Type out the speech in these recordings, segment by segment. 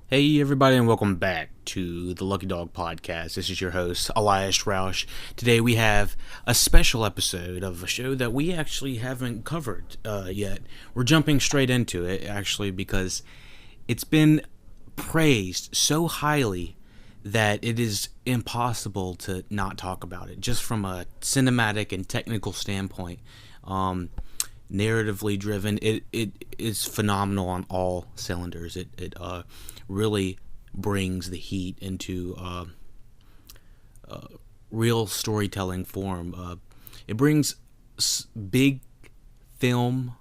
Hey everybody and welcome back to the LuckyDog podcast. This is your host, Elias Rauch. Today we have a special episode of a show that we actually haven't covered yet. We're jumping straight into it actually because it's been praised so highly that it is impossible to not talk about it just from a cinematic and technical standpoint. Narratively driven, it is phenomenal on all cylinders. It really brings the heat into real storytelling form. It brings big film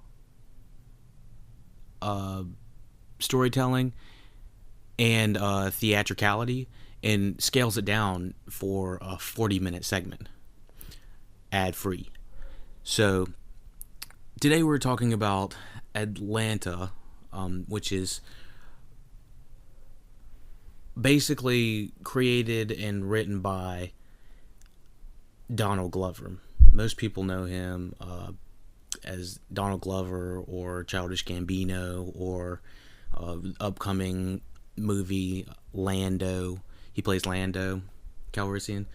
storytelling and theatricality and scales it down for a 40-minute segment, ad free. So today we're talking about Atlanta, which is basically created and written by Donald Glover. Most people know him as Donald Glover or Childish Gambino or upcoming movie Lando. He plays Lando Calrissian.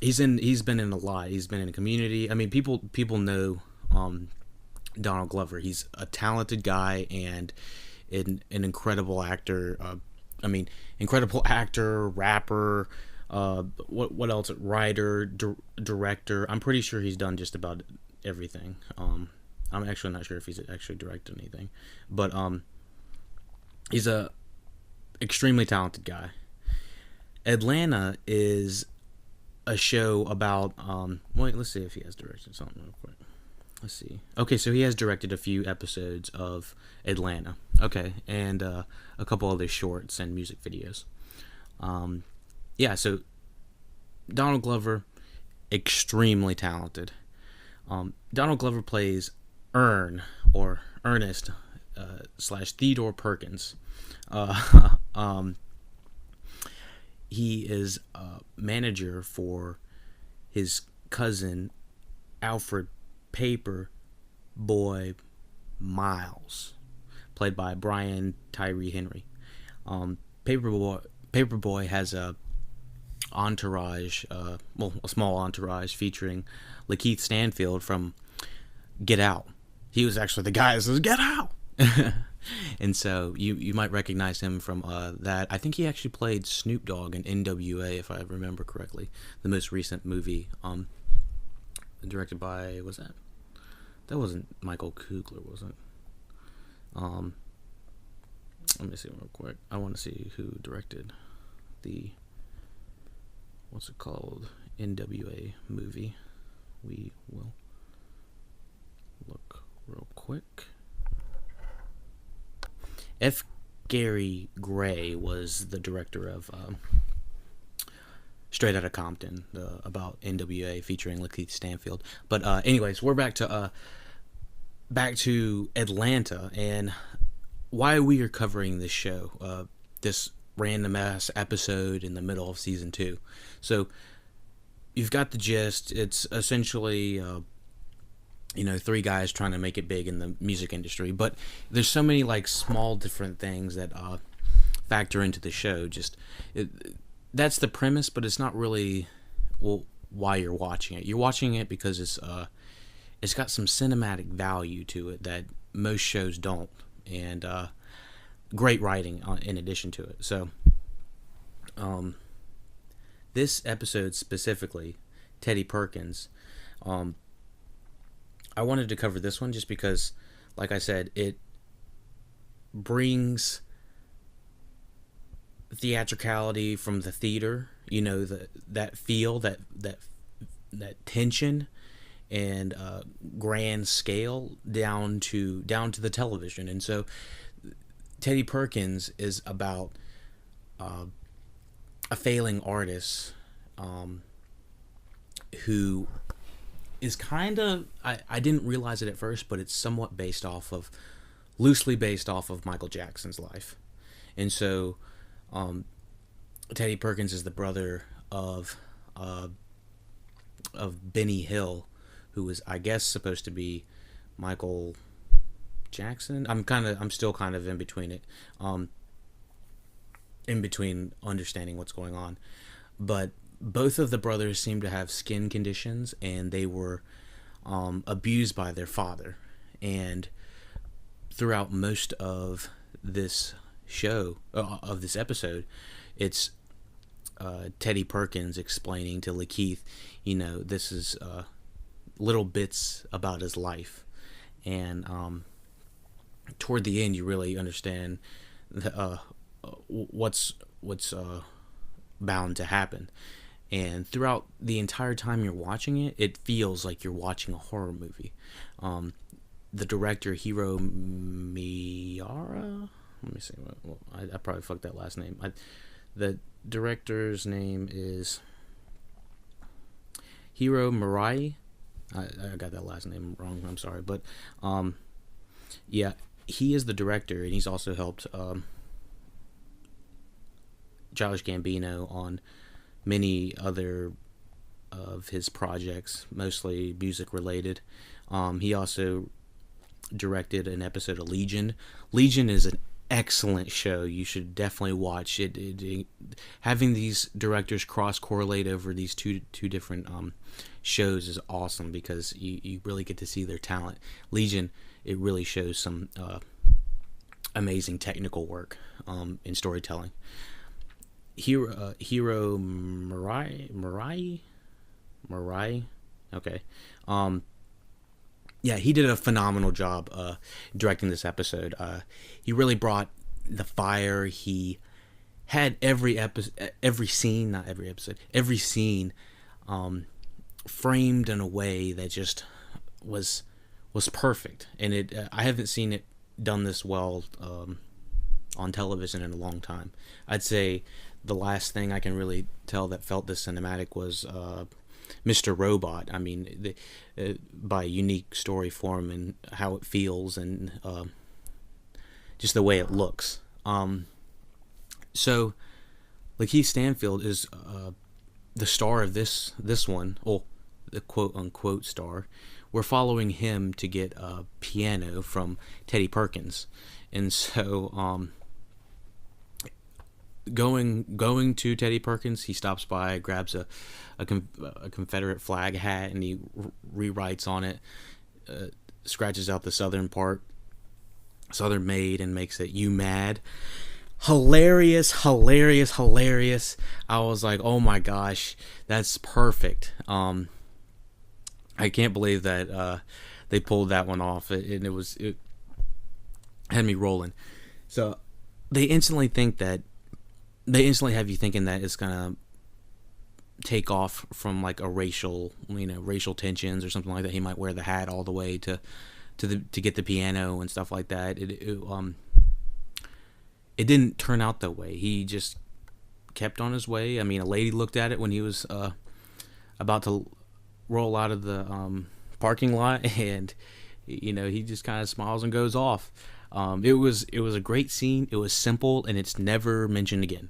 He's been in a lot. He's been in Community. I mean, people know Donald Glover. He's a talented guy and an incredible actor. Incredible actor, rapper. What else? Writer, director. I'm pretty sure he's done just about everything. I'm actually not sure if he's actually directed anything, but he's a extremely talented guy. Atlanta is a show about wait, let's see if he has directed something real quick. Let's see. Okay, so he has directed a few episodes of Atlanta. Okay, and a couple other shorts and music videos. Yeah, so Donald Glover, extremely talented. Donald Glover plays Ernest slash Theodore Perkins. He is a manager for his cousin Alfred Paper Boy Miles, played by Brian Tyree Henry. Paperboy has a small entourage featuring Lakeith Stanfield from Get Out. He was actually the guy that says "Get Out," and so you might recognize him from that. I think he actually played Snoop Dogg in NWA, if I remember correctly, the most recent movie. Directed by, that wasn't Michael Kugler, was it? Let me see real quick. I want to see who directed the NWA movie. We will look real quick. F. Gary Gray was the director of Straight Outta Compton, about NWA featuring Lakeith Stanfield. But anyways, we're back to Atlanta and why we are covering this show, this random ass episode in the middle of season 2. So you've got the gist. It's essentially three guys trying to make it big in the music industry, but there's so many like small different things that factor into the show. That's the premise, but it's not really why you're watching it. You're watching it because it's got some cinematic value to it that most shows don't, and great writing in addition to it. So this episode specifically, Teddy Perkins, I wanted to cover this one just because, like I said, it brings theatricality from the theater, that feel, that tension and grand scale down to the television. And so Teddy Perkins is about a failing artist who is kind of, I didn't realize it at first, but it's somewhat loosely based off of Michael Jackson's life. And so Teddy Perkins is the brother of Benny Hill, who was, I guess, supposed to be Michael Jackson. I'm still kind of in between it. in between understanding what's going on. But both of the brothers seem to have skin conditions, and they were abused by their father. And throughout most of this show, of this episode, it's Teddy Perkins explaining to Lakeith, this is little bits about his life. And toward the end, you really understand what's bound to happen. And throughout the entire time you're watching it, it feels like you're watching a horror movie. The director, Hiro Miyara, let me see. Well, I probably fucked that last name. The director's name is Hiro Murai. I got that last name wrong. I'm sorry, but yeah, he is the director, and he's also helped Childish Gambino on many other of his projects, mostly music related. He also directed an episode of Legion. Legion is an excellent show. You should definitely watch it. Having these directors cross correlate over these two different shows is awesome, because you really get to see their talent. Legion, it really shows some amazing technical work in storytelling. Hiro Murai, okay. Yeah, he did a phenomenal job directing this episode. He really brought the fire. He had every scene framed in a way that just was perfect. And I haven't seen it done this well on television in a long time. I'd say the last thing I can really tell that felt this cinematic was Mr. Robot. I mean, by unique story form and how it feels, and just the way it looks. So Lakeith Stanfield is the star of this one, the quote unquote star. We're following him to get a piano from Teddy Perkins, and so going to Teddy Perkins, he stops by, grabs a Confederate flag hat, and he rewrites on it, scratches out the southern part, Southern Made, and makes it "You Mad." Hilarious. I was like, oh my gosh, that's perfect. I can't believe that they pulled that one off, and it had me rolling. So they instantly have you thinking that it's gonna take off from like a racial tensions or something like that. He might wear the hat all the way to get the piano and stuff like that. It didn't turn out that way. He just kept on his way. I mean, a lady looked at it when he was about to roll out of the parking lot, and he just kind of smiles and goes off. It was a great scene. It was simple, and it's never mentioned again.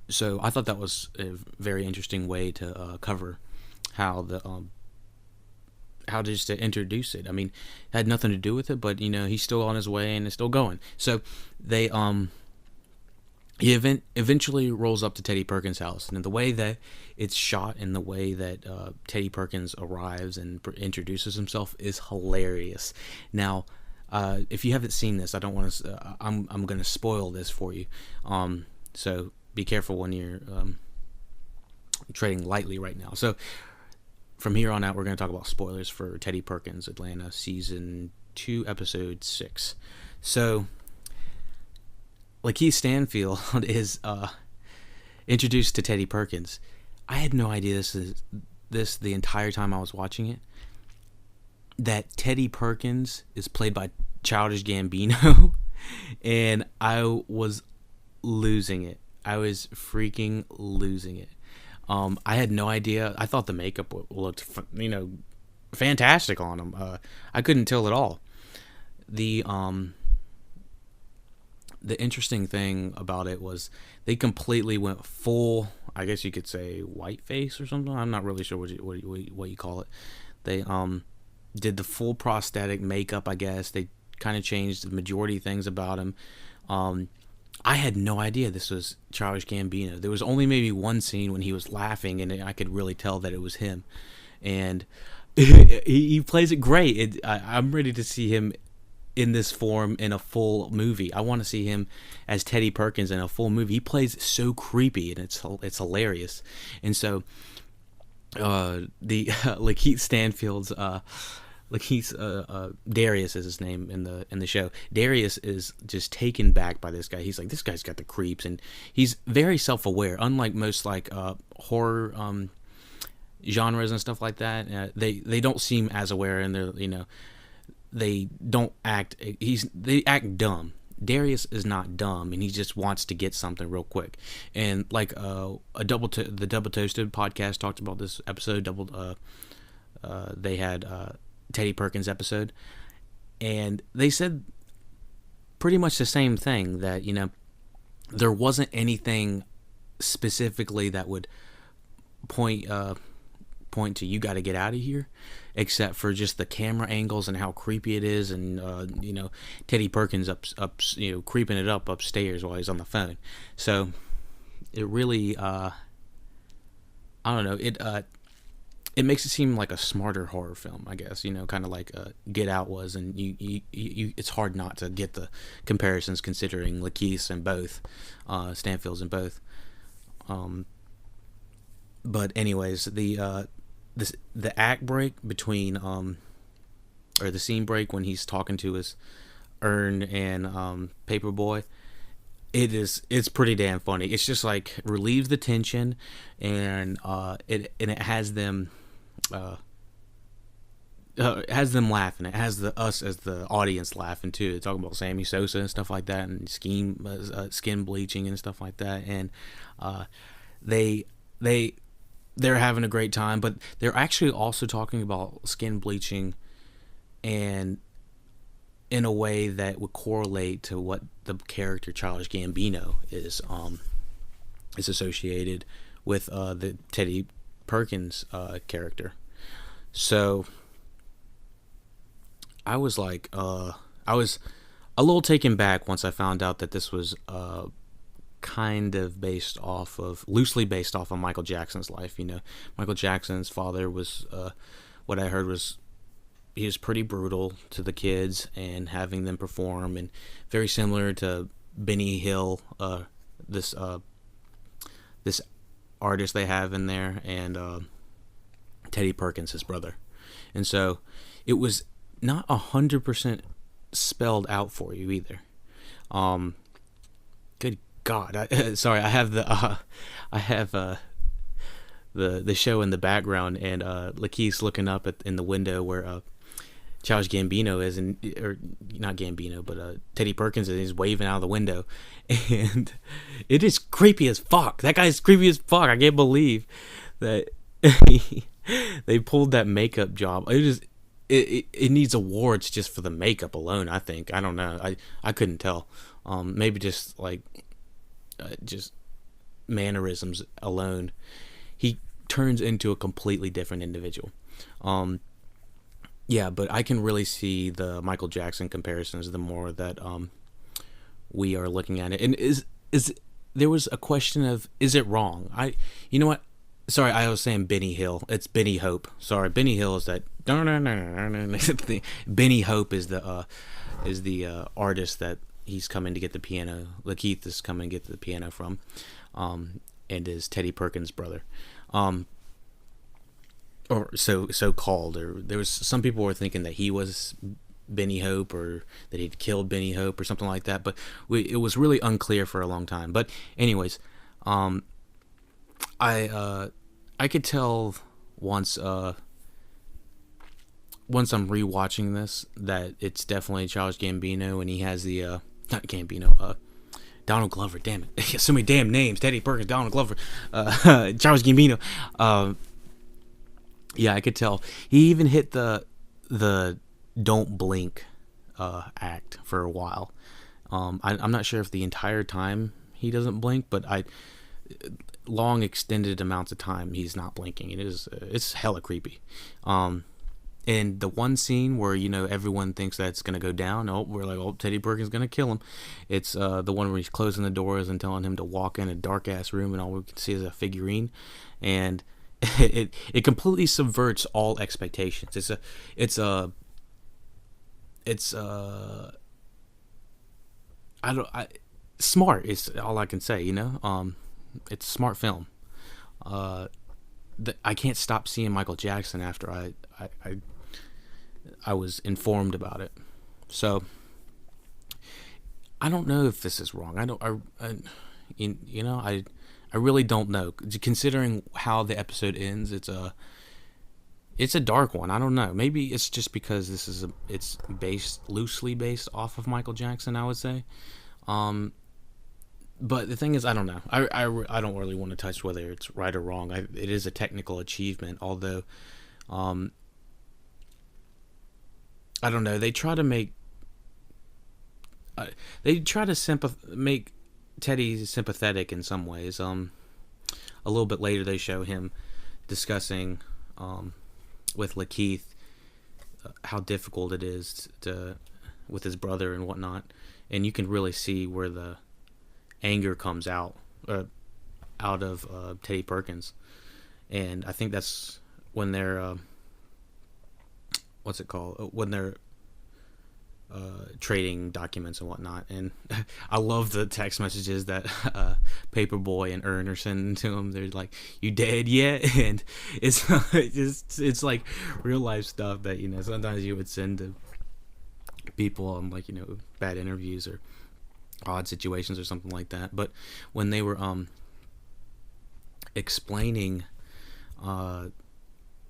So I thought that was a very interesting way to cover how just to introduce it. I mean, it had nothing to do with it, but he's still on his way and it's still going. So they he eventually rolls up to Teddy Perkins' house, and the way that it's shot and the way that Teddy Perkins arrives and introduces himself is hilarious. Now, if you haven't seen this, I don't want to. I'm going to spoil this for you. So be careful when you're treading lightly right now. So from here on out, we're going to talk about spoilers for Teddy Perkins Atlanta season 2, episode 6. So Lakeith Stanfield is introduced to Teddy Perkins. I had no idea this the entire time I was watching it, that Teddy Perkins is played by Childish Gambino, and I was losing it. I was freaking losing it. I had no idea. I thought the makeup looked, fantastic on him. I couldn't tell at all. The interesting thing about it was they completely went full, I guess you could say, whiteface or something. I'm not really sure what you call it. They did the full prosthetic makeup, I guess. They kind of changed the majority of things about him. I had no idea this was Childish Gambino. There was only maybe one scene when he was laughing, and I could really tell that it was him. And he plays it great. I'm ready to see him in this form in a full movie. I want to see him as Teddy Perkins in a full movie. He plays so creepy, and it's hilarious. And so, the Lakeith Stanfield's Darius is his name in the show. Darius is just taken back by this guy. He's like, this guy's got the creeps, and he's very self-aware. Unlike most horror genres and stuff like that, they don't seem as aware, and they don't act. They act dumb. Darius is not dumb, and he just wants to get something real quick. And like the Double Toasted podcast talked about this episode. They had Teddy Perkins episode, and they said pretty much the same thing, that there wasn't anything specifically that would point to you got to get out of here, except for just the camera angles and how creepy it is, and Teddy Perkins up creeping it up upstairs while he's on the phone. So it really I don't know, it makes it seem like a smarter horror film, I guess, kind of like Get Out was, and you it's hard not to get the comparisons considering Lakeith and both Stanfield's in both. But anyways, the act break between or the scene break when he's talking to his Ern and Paperboy, it's pretty damn funny. It's just like relieves the tension, and it has them laughing. It has us as the audience laughing too. They're talking about Sammy Sosa and stuff like that, and skin bleaching and stuff like that, and they're having a great time, but they're actually also talking about skin bleaching, and in a way that would correlate to what the character Childish Gambino is associated with the Teddy Perkins character. So I was like, I was a little taken back once I found out that this was kind of loosely based off of Michael Jackson's life. Michael Jackson's father was, what I heard was, he was pretty brutal to the kids and having them perform, and very similar to Benny Hill, this artist they have in there, and Teddy Perkins, his brother. And so it was not 100% spelled out for you either. Good God, sorry, I have the show in the background, and Lakeith's looking up in the window where Childish Gambino is, or not Gambino, but Teddy Perkins, and he's waving out of the window, and it is creepy as fuck. That guy's creepy as fuck. I can't believe that they pulled that makeup job. It needs awards just for the makeup alone, I think. I don't know. I couldn't tell. Maybe just just mannerisms alone. He turns into a completely different individual. Yeah, but I can really see the Michael Jackson comparisons the more that we are looking at it. And is there was a question of, is it wrong? You know what? Sorry, I was saying Benny Hill. It's Benny Hope. Sorry, Benny Hill is that. Benny Hope is the artist that he's coming to get the piano. Lakeith is coming to get the piano from, and is Teddy Perkins' brother. Or so called, or there was some people were thinking that he was Benny Hope, or that he'd killed Benny Hope or something like that, but it was really unclear for a long time. But anyways, I could tell once I'm rewatching this that it's definitely Childish Gambino, and he has the not Gambino, Donald Glover. Damn it, so many damn names. Teddy Perkins, Donald Glover, Childish Gambino. Yeah, I could tell. He even hit the don't blink act for a while. I'm not sure if the entire time he doesn't blink, but long extended amounts of time he's not blinking. It's hella creepy. And the one scene where everyone thinks that it's gonna go down. Oh, we're like, oh, Teddy Perkins gonna kill him. It's the one where he's closing the doors and telling him to walk in a dark ass room, and all we can see is a figurine, and it completely subverts all expectations. It's smart is all I can say. It's a smart film. I can't stop seeing Michael Jackson after I was informed about it. So I don't know if this is wrong. I really don't know. Considering how the episode ends, it's a dark one. I don't know. Maybe it's just because it's loosely based off of Michael Jackson, I would say. But the thing is, I don't know. I don't really want to touch whether it's right or wrong. It is a technical achievement, although I don't know. They try to make make Teddy sympathetic in some ways. A little bit later, they show him discussing with Lakeith how difficult it is with his brother and whatnot, and you can really see where the anger comes out of Teddy Perkins, and I think that's when they're when they're trading documents and whatnot. And I love the text messages that Paperboy and Ern are sending to him. They're like, "You dead yet?" And it's like real life stuff that sometimes you would send to people on bad interviews or odd situations or something like that. But when they were explaining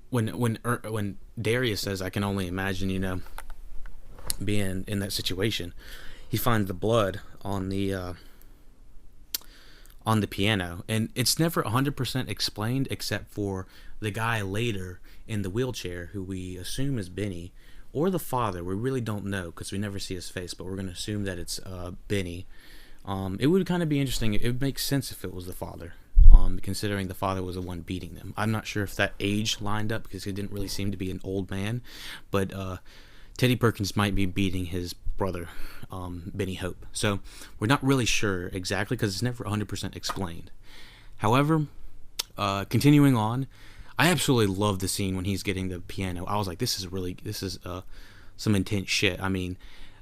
when Darius says, "I can only imagine being in that situation," he finds the blood on the piano, and it's never 100% explained except for the guy later in the wheelchair who we assume is Benny, or the father. We really don't know because we never see his face, but we're going to assume that it's Benny. It would kind of be interesting. It would make sense if it was the father, considering the father was the one beating them. I'm not sure if that age lined up because he didn't really seem to be an old man, but Teddy Perkins might be beating his brother, Benny Hope. So we're not really sure exactly because it's never 100% explained. However, continuing on, I absolutely love the scene when he's getting the piano. I was like, this is some intense shit. I mean,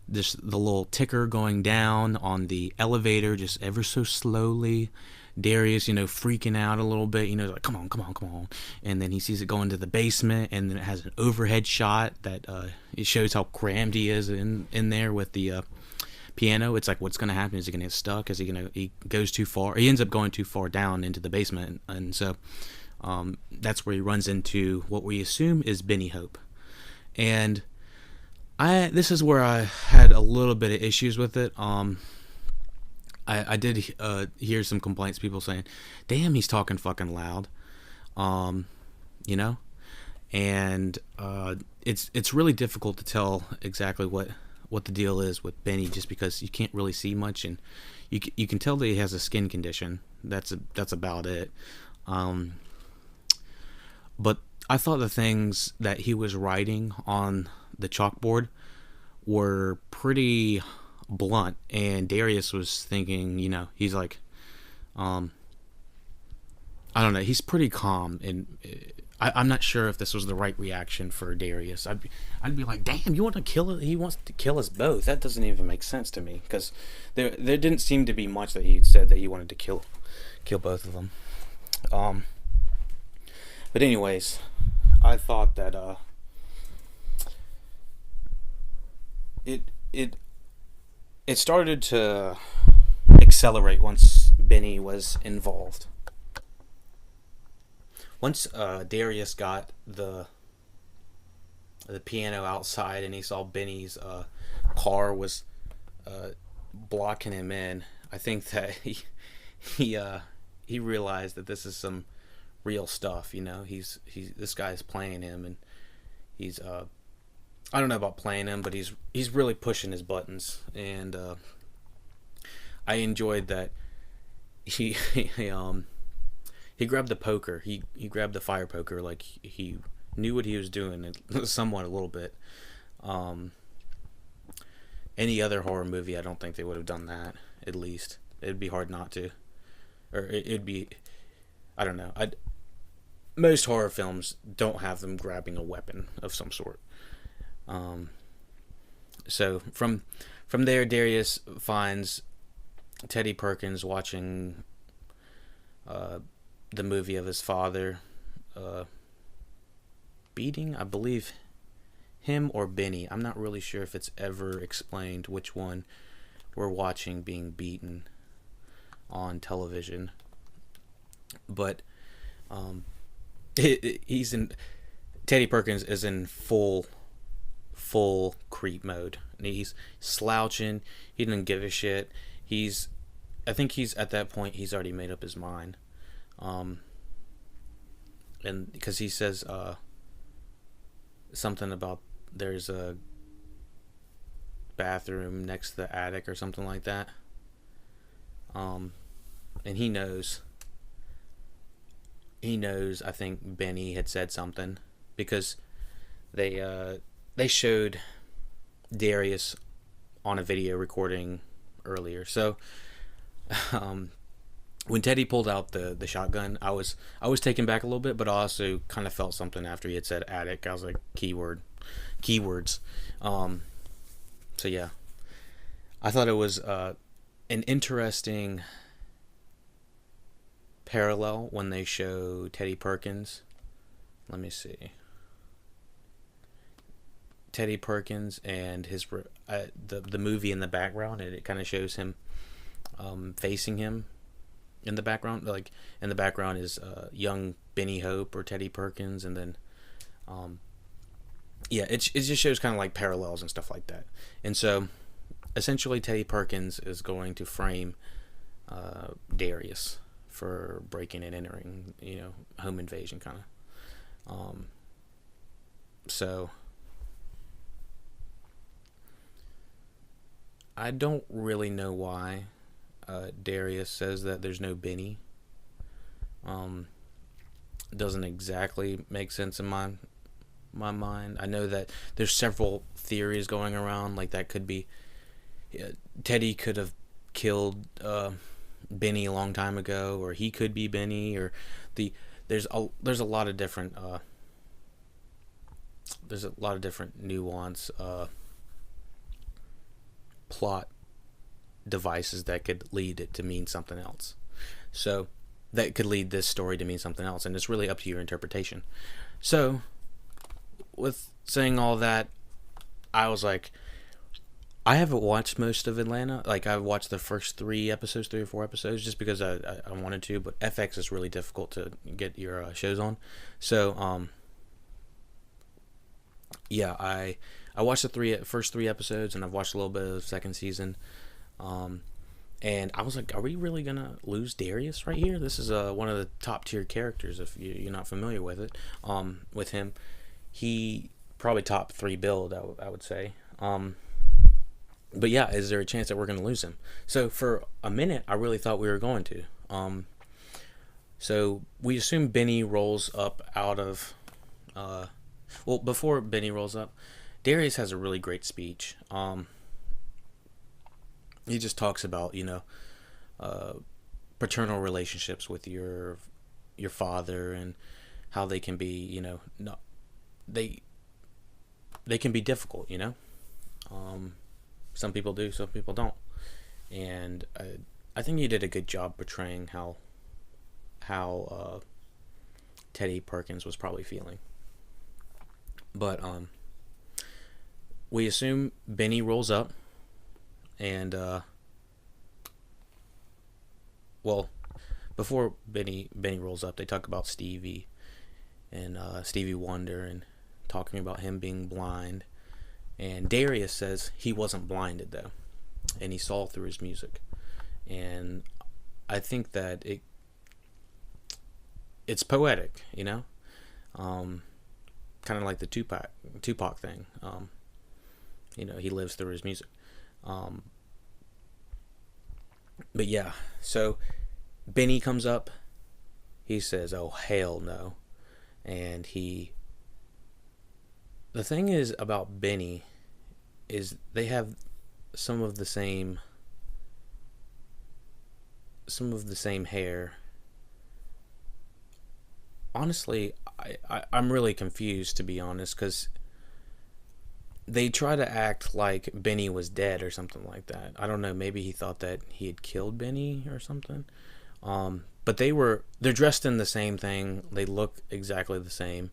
the little ticker going down on the elevator just ever so slowly. Darius, freaking out a little bit, like, come on. And then he sees it go into the basement, and then it has an overhead shot that it shows how crammed he is in there with the piano. It's like, what's going to happen? Is he going to get stuck? He goes too far? He ends up going too far down into the basement, and so that's where he runs into what we assume is Benny Hope. And this is where I had a little bit of issues with it. I did hear some complaints, people saying, "Damn, he's talking fucking loud," and it's really difficult to tell exactly what the deal is with Benny, just because you can't really see much, and you can tell that he has a skin condition. That's about it. But I thought the things that he was writing on the chalkboard were pretty blunt, and Darius was thinking, he's like, I don't know, he's pretty calm, and I'm not sure if this was the right reaction for Darius. I'd be like, damn, you want to kill it? He wants to kill us both. That doesn't even make sense to me, because there didn't seem to be much that he said that he wanted to kill both of them. But anyways, I thought that it started to accelerate once Benny was involved. Once Darius got the piano outside and he saw Benny's car was blocking him in, I think that he realized that this is some real stuff. He's this guy's playing him, and he's I don't know about playing him, but he's really pushing his buttons, and I enjoyed that he grabbed the poker. He grabbed the fire poker like he knew what he was doing, somewhat a little bit. Um, any other horror movie, I don't think they would have done that. At least it'd be hard not to, or it'd be. I don't know. Most horror films don't have them grabbing a weapon of some sort. Um, so from there, Darius finds Teddy Perkins watching uh, the movie of his father uh, beating, I believe, him or Benny. I'm not really sure if it's ever explained which one we're watching being beaten on television. But he's in Teddy Perkins is in full creep mode. And he's slouching. He didn't give a shit. I think he's at that point. He's already made up his mind. And because he says something about there's a bathroom next to the attic or something like that. And he knows. I think Benny had said something because they showed Darius on a video recording earlier. So when Teddy pulled out the shotgun, I was taken back a little bit, but I also kind of felt something after he had said attic. I was like, keywords. So yeah, I thought it was an interesting parallel when they show Teddy Perkins. Let me see. Teddy Perkins and his the movie in the background, and it kind of shows him facing him in the background. Like in the background is young Benny Hope or Teddy Perkins, and then it just shows kind of like parallels and stuff like that. And so essentially Teddy Perkins is going to frame Darius for breaking and entering, home invasion kind of. So I don't really know why Darius says that there's no Benny. Doesn't exactly make sense in my mind. I know that there's several theories going around, like that could be Teddy could have killed Benny a long time ago, or he could be Benny, or there's a lot of different nuance plot devices that could lead it to mean something else. So that could lead this story to mean something else, and it's really up to your interpretation. So with saying all that, I was like, I haven't watched most of Atlanta. Like, I've watched the first 3 or 4 episodes, just because I wanted to. But FX is really difficult to get your shows on. So, yeah, I watched the first 3 episodes, and I've watched a little bit of the second season. And I was like, are we really gonna lose Darius right here? This is one of the top tier characters. If you're not familiar with it, with him, he probably top 3 build. I would say. But yeah, is there a chance that we're going to lose him? So for a minute, I really thought we were going to. So we assume Benny rolls up out of... before Benny rolls up, Darius has a really great speech. He just talks about, paternal relationships with your father, and how they can be, they can be difficult, Some people do, some people don't. And I think he did a good job portraying how Teddy Perkins was probably feeling. But we assume Benny rolls up, and before Benny rolls up, they talk about Stevie and Stevie Wonder, and talking about him being blind. And Darius says he wasn't blinded, though, and he saw through his music. And I think that it's poetic, kind of like the Tupac thing. He lives through his music. But yeah, so Benny comes up. He says, "Oh, hell no," and he The thing is about Benny is they have some of the same hair. Honestly, I'm really confused, to be honest, because they try to act like Benny was dead or something like that. I don't know. Maybe he thought that he had killed Benny or something. But they're dressed in the same thing. They look exactly the same.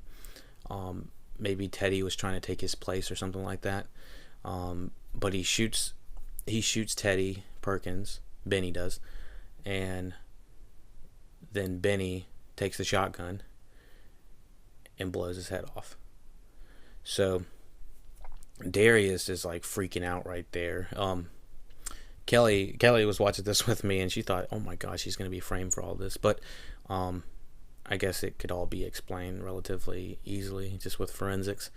Maybe Teddy was trying to take his place or something like that. But he shoots Teddy Perkins. Benny does, and then Benny takes the shotgun and blows his head off. So Darius is like freaking out right there. Kelly was watching this with me, and she thought, "Oh my gosh, he's going to be framed for all this." But I guess it could all be explained relatively easily just with forensics.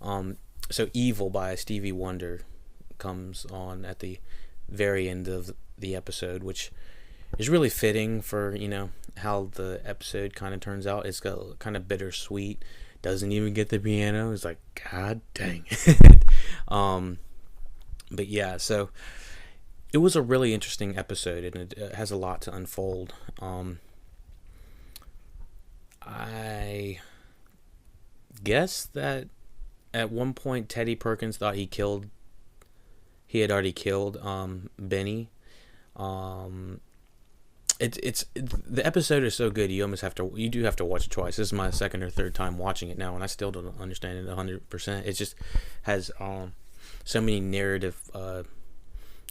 So "Evil" by Stevie Wonder comes on at the very end of the episode, which is really fitting for, how the episode kind of turns out. It's got kind of bittersweet. Doesn't even get the piano. It's like, God dang it. But yeah, so it was a really interesting episode, and it has a lot to unfold. I guess that at one point Teddy Perkins thought he had already killed Benny. It's the episode is so good you do have to watch it twice. This is my second or third time watching it now, and I still don't understand it 100%. It just has so many narrative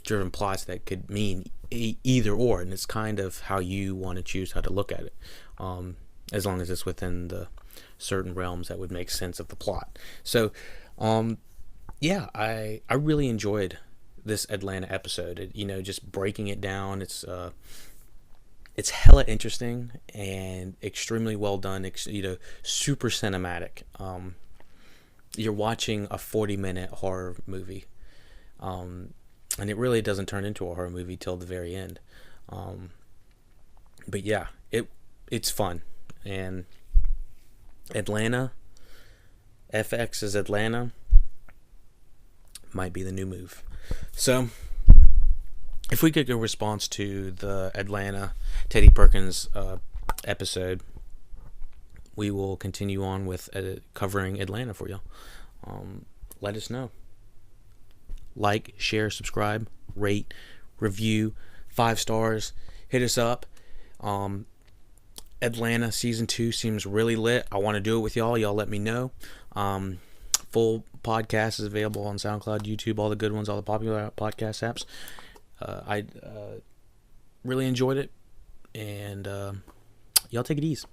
driven plots that could mean either or, and it's kind of how you want to choose how to look at it, as long as it's within the certain realms that would make sense of the plot. So yeah, I really enjoyed this Atlanta episode. Just breaking it down. It's hella interesting and extremely well done. Super cinematic. You're watching a 40-minute horror movie, and it really doesn't turn into a horror movie till the very end. But yeah, it's fun. And Atlanta, FX's Atlanta, might be the new move. So if we get a response to the Atlanta Teddy Perkins episode, we will continue on with covering Atlanta for you. Let us know. Like, share, subscribe, rate, review, 5 stars. Hit us up. Atlanta season 2 seems really lit. I want to do it with y'all. Y'all let me know. Full podcast is available on SoundCloud, YouTube, all the good ones, all the popular podcast apps. I really enjoyed it, and y'all take it easy.